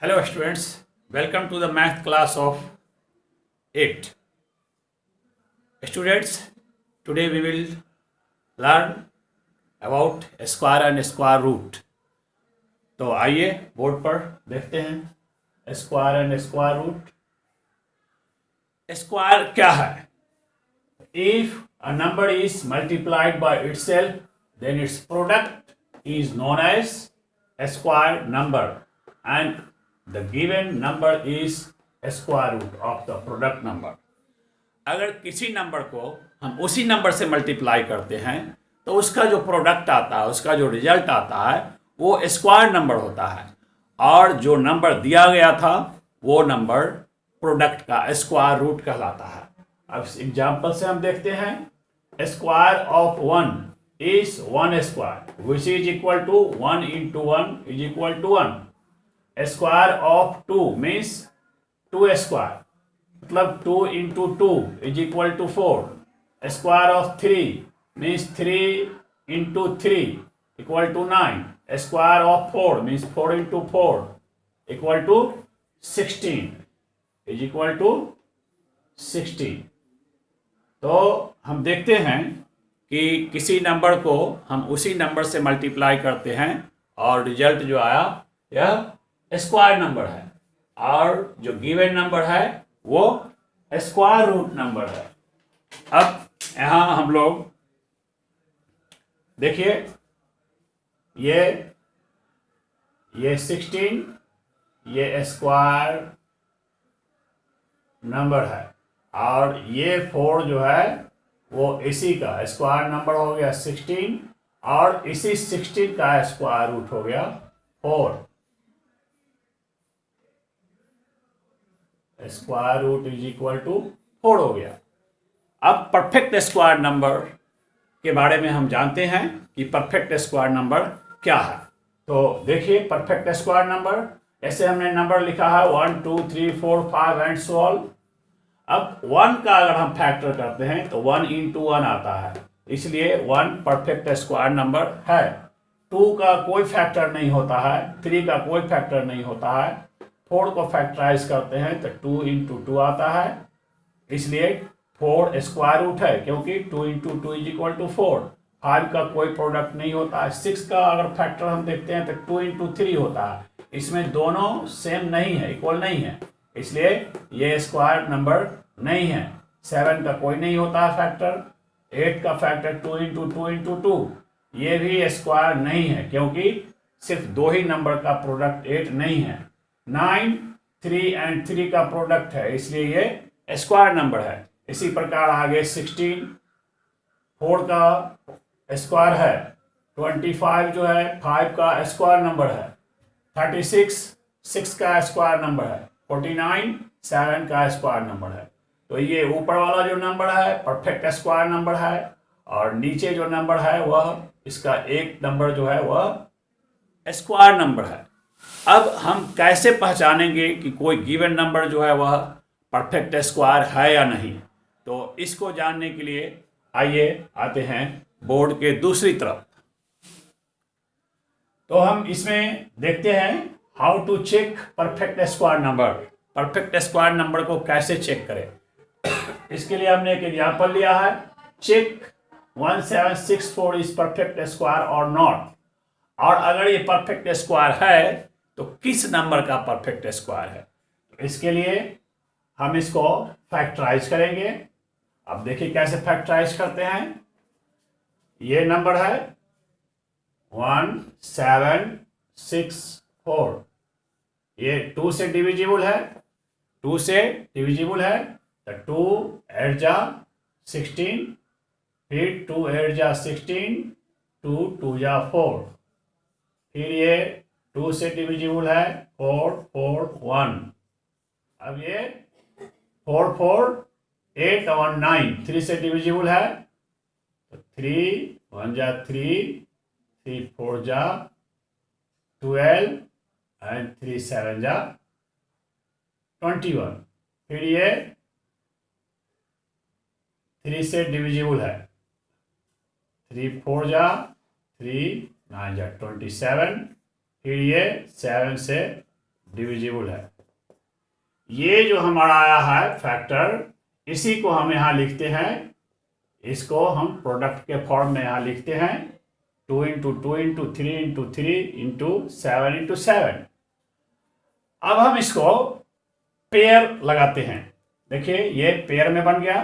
Hello students, welcome to the math class of 8. Students, today we will learn about square and square root. तो आइए board पर देखते हैं square and square root. Square क्या है? If a number is multiplied by itself, then its product is known as a square number and the given number is a square root of the product number. अगर किसी number को हम उसी number से multiply करते हैं तो उसका जो प्रोडक्ट आता है, उसका जो रिजल्ट आता है वो स्क्वायर नंबर होता है और जो नंबर दिया गया था वो नंबर प्रोडक्ट का स्क्वायर रूट कहलाता है. अब एग्जाम्पल से हम देखते हैं square of 1 is 1 square which is equal to 1 into 1 is equal to 1. Square of 2 means 2 square मतलब 2 into 2 is equal to 4. Square of 3 means 3 into 3 equal to 9. Square of 4 means 4 into 4 equal to 16 is equal to 16. तो हम देखते हैं कि किसी number को हम उसी नंबर से मल्टीप्लाई करते हैं और रिजल्ट जो आया यह स्क्वायर नंबर है और जो गिवन नंबर है वो स्क्वायर रूट नंबर है. अब यहाँ हम लोग देखिए ये 16 ये स्क्वायर नंबर है और ये 4 जो है वो इसी का स्क्वायर नंबर हो गया 16 और इसी 16 का स्क्वायर रूट हो गया 4. Square root is equal to 4 हो गया. अब परफेक्ट स्क्वायर नंबर के बारे में हम जानते हैं कि परफेक्ट स्क्वायर नंबर क्या है. तो देखिए परफेक्ट स्क्वायर नंबर, ऐसे हमने नंबर लिखा है 1 2 3 4 5 एंड सो ऑन. अब 1 का अगर हम फैक्टर करते हैं तो 1 into 1 आता है, इसलिए 1 परफेक्ट स्क्वायर नंबर है. 2 का कोई फैक्टर नहीं होता है, 3 का कोई फैक्टर नहीं होता है. 4 को फैक्टराइज करते हैं तो 2 into 2 आता है, इसलिए 4 स्क्वायर रूट है क्योंकि 2 into 2 इज इक्वल टू 4. 5 का कोई प्रोडक्ट नहीं होता है. 6 का अगर फैक्टर हम देखते हैं तो 2 into 3 होता है, इसमें दोनों सेम नहीं है, इक्वल नहीं है, इसलिए ये स्क्वायर नंबर नहीं है. 7 का कोई नहीं होता है फैक्टर. 8 का फैक्टर 2 into 2 into 2 ये भी स्क्वायर नहीं है क्योंकि सिर्फ दो ही नंबर का प्रोडक्ट 8 नहीं है. 9 3 and 3 का प्रोडक्ट है, इसलिए ये स्क्वायर नंबर है. इसी प्रकार आगे 16 4 का स्क्वायर है. 25 जो है 5 का स्क्वायर नंबर है. 36 6 का स्क्वायर नंबर है. 49 7 का स्क्वायर नंबर है. तो ये ऊपर वाला जो नंबर है परफेक्ट स्क्वायर नंबर है और नीचे जो नंबर है वह इसका एक नंबर जो है वह स्क्वायर नंबर है. अब हम कैसे पहचानेंगे कि कोई गिवन नंबर जो है वह परफेक्ट स्क्वायर है या नहीं? तो इसको जानने के लिए आइए आते हैं बोर्ड के दूसरी तरफ. तो हम इसमें देखते हैं how to check perfect square number. Perfect square number को कैसे चेक करें, इसके लिए हमने एक एग्जांपल लिया है. चेक 1764 इज परफेक्ट स्क्वायर और नॉट. और अगर ये परफेक्ट स्क्वायर है तो किस नंबर का परफेक्ट स्क्वायर है? इसके लिए हम इसको फैक्टराइज करेंगे. अब देखिए कैसे फैक्टराइज करते हैं. ये नंबर है 1764, ये 2 से डिविजिबल है, 2 से डिविजिबल है तो 2 8 जा 16, फिर 2 8 जा 16, 2 2 जा 4, फिर ये 2 से डिविजिबल है 4 4 1. अब ये 4 4 8 और 9 3 से डिविजिबल है तो 3 1 जा 3, 3 4 जा 12 एंड 3 7 जा 21. फिर ये 3 से डिविजिबल है, 3 4 जा 3 9 जा 27. फिर ये 7 से डिविजिबल है। ये जो हमारा आया है फैक्टर, इसी को हम यहाँ लिखते हैं, इसको हम प्रोडक्ट के फॉर्म में यहाँ लिखते हैं 2 into 2 into 3 into 3 into 7 into 7। अब हम इसको पेयर लगाते हैं। देखिए ये पेयर में बन गया,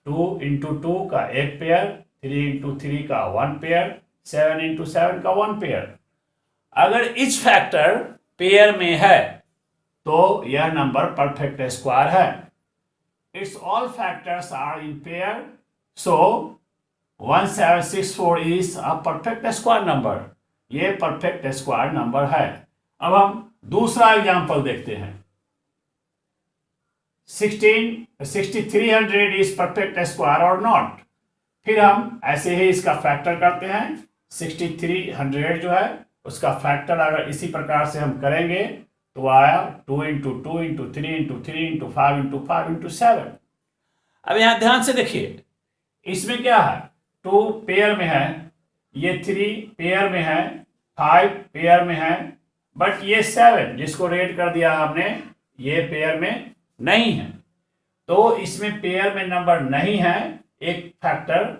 2 इंटू 2 का एक पेयर, 3 इंटू 3 का 1 पेयर, 7 इंटू 7 का 1 पेयर। अगर इच फैक्टर पेयर में है तो यह नंबर परफेक्ट स्क्वायर है। Its all factors are in pair, so 1764 is a perfect square number. ये परफेक्ट स्क्वायर नंबर है। अब हम दूसरा एग्जांपल देखते हैं। 6300 इज परफेक्ट स्क्वायर और नॉट। फिर हम ऐसे ही इसका फैक्टर करते हैं। 6300 जो है उसका फैक्टर अगर इसी प्रकार से हम करेंगे तो आया 2 into 2 into 3 into 3 into 5 into 5 into 7। अब यहां ध्यान से देखिए, इसमें क्या है, 2 पेयर में है, ये 3 पेयर में है, 5 पेयर में है, बट ये 7 जिसको रेड कर दिया हमने, ये पेयर में नहीं है। तो इसमें पेयर में नंबर नहीं है एक फैक्टर,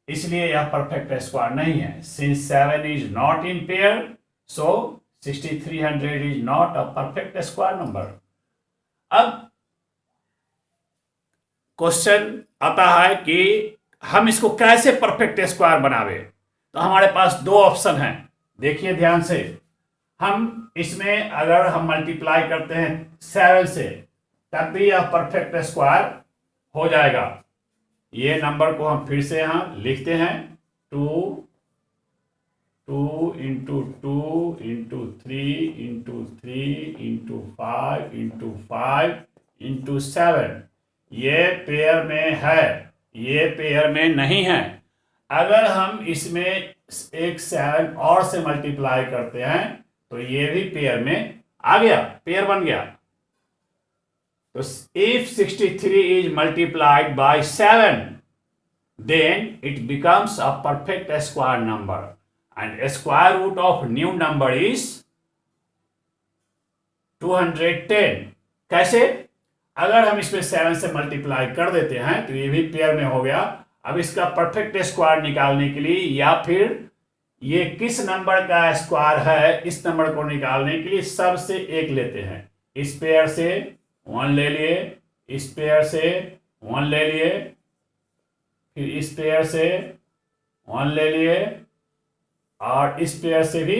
इसलिए यह परफेक्ट स्क्वायर नहीं है। Since 7 is not in pair, so 6300 is not a perfect square number. अब क्वेश्चन आता है कि हम इसको कैसे परफेक्ट स्क्वायर बनावे। तो हमारे पास दो ऑप्शन हैं, देखिए ध्यान से। हम इसमें अगर हम मल्टीप्लाई करते हैं 7 से, तब भी यह परफेक्ट स्क्वायर हो जाएगा। ये नंबर को हम फिर से यहां लिखते हैं, 2 into 2 into 3 into 3 into 5 into 5 into 7। ये पेयर में है, ये पेयर में नहीं है। अगर हम इसमें एक 7 और से मल्टीप्लाई करते हैं तो ये भी पेयर में आ गया, पेयर बन गया। तो if 63 is multiplied by 7, then it becomes a perfect square number, and a square root of new number is 210। कैसे? अगर हम इसमें 7 से मल्टीप्लाई कर देते हैं तो ये भी पेयर में हो गया। अब इसका परफेक्ट स्क्वायर निकालने के लिए, या फिर ये किस नंबर का स्क्वायर है, इस नंबर को निकालने के लिए सबसे एक लेते हैं। इस पेयर से 1 ले लिए, इस पेयर से 1 ले लिए, फिर इस पेयर से 1 ले लिए, और इस पेयर से भी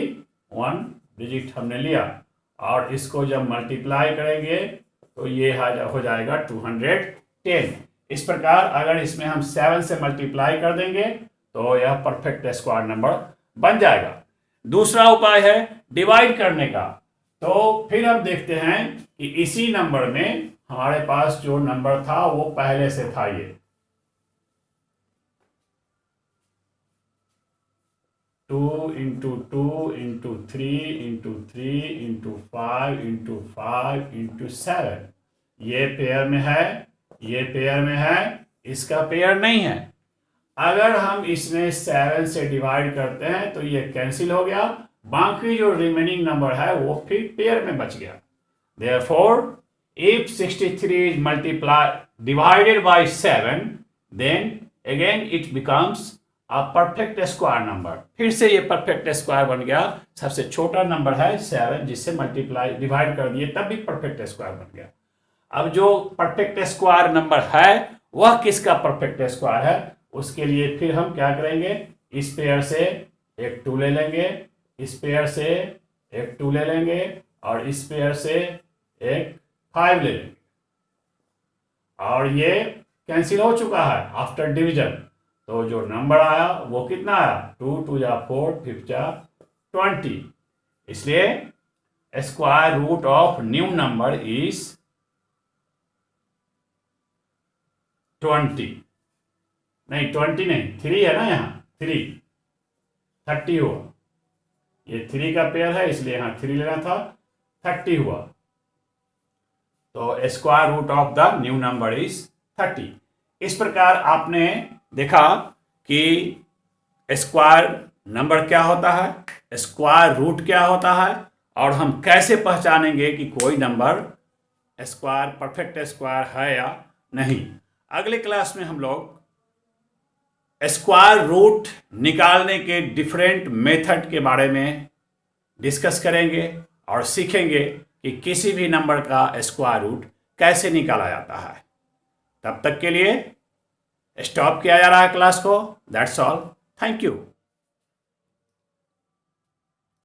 1 डिजिट हमने लिया, और इसको जब मल्टीप्लाई करेंगे तो ये हो जाएगा 210। इस प्रकार अगर इसमें हम 7 से मल्टीप्लाई कर देंगे तो यह परफेक्ट स्क्वायर नंबर बन जाएगा। दूसरा उपाय है डिवाइड करने का। तो फिर हम देखते हैं कि इसी नंबर में हमारे पास जो नंबर था वो पहले से था, ये 2 into 2 into 3 into 3 into 5 into 5 into 7। ये पेयर में है, ये पेयर में है, इसका पेयर नहीं है। अगर हम इसमें 7 से डिवाइड करते हैं तो ये कैंसिल हो गया, बाकी जो रिमेनिंग नंबर है वो फिर पेयर में बच गया। Therefore, if 63 is divided by 7, then again it becomes a perfect square number। फिर से ये परफेक्ट स्क्वायर बन गया। सबसे छोटा नंबर है 7, जिससे मल्टीप्लाई डिवाइड कर दिए तब भी परफेक्ट स्क्वायर बन गया। अब जो परफेक्ट स्क्वायर नंबर है वह किसका परफेक्ट स्क्वायर है, उसके लिए फिर हम क्या करेंगे, इस पेयर से एक 2 ले लेंगे, इस पेयर से एक 2 ले लेंगे, और इस पेयर से एक 5 ले लेंगे, और ये कैंसिल हो चुका है आफ्टर डिवीजन। तो जो नंबर आया वो कितना आया, 2 2 जा 4, 5 जा 20। इसलिए square root of new number is 20। नहीं 20 नहीं, 3 है ना, यहाँ 30 हुआ। ये 3 का पेयर है इसलिए यहाँ 3 लेना था, 30 हुआ। तो square root of the new number is 30। इस प्रकार आपने देखा कि स्क्वायर नंबर क्या होता है, स्क्वायर रूट क्या होता है, और हम कैसे पहचानेंगे कि कोई नंबर स्क्वायर परफेक्ट स्क्वायर है या नहीं। अगले क्लास में हम लोग स्क्वायर रूट निकालने के डिफरेंट मेथड के बारे में डिस्कस करेंगे और सीखेंगे कि किसी भी नंबर का स्क्वायर रूट कैसे निकाला जाता है। तब तक के लिए स्टॉप किया जा रहा है क्लास को। That's all, thank you.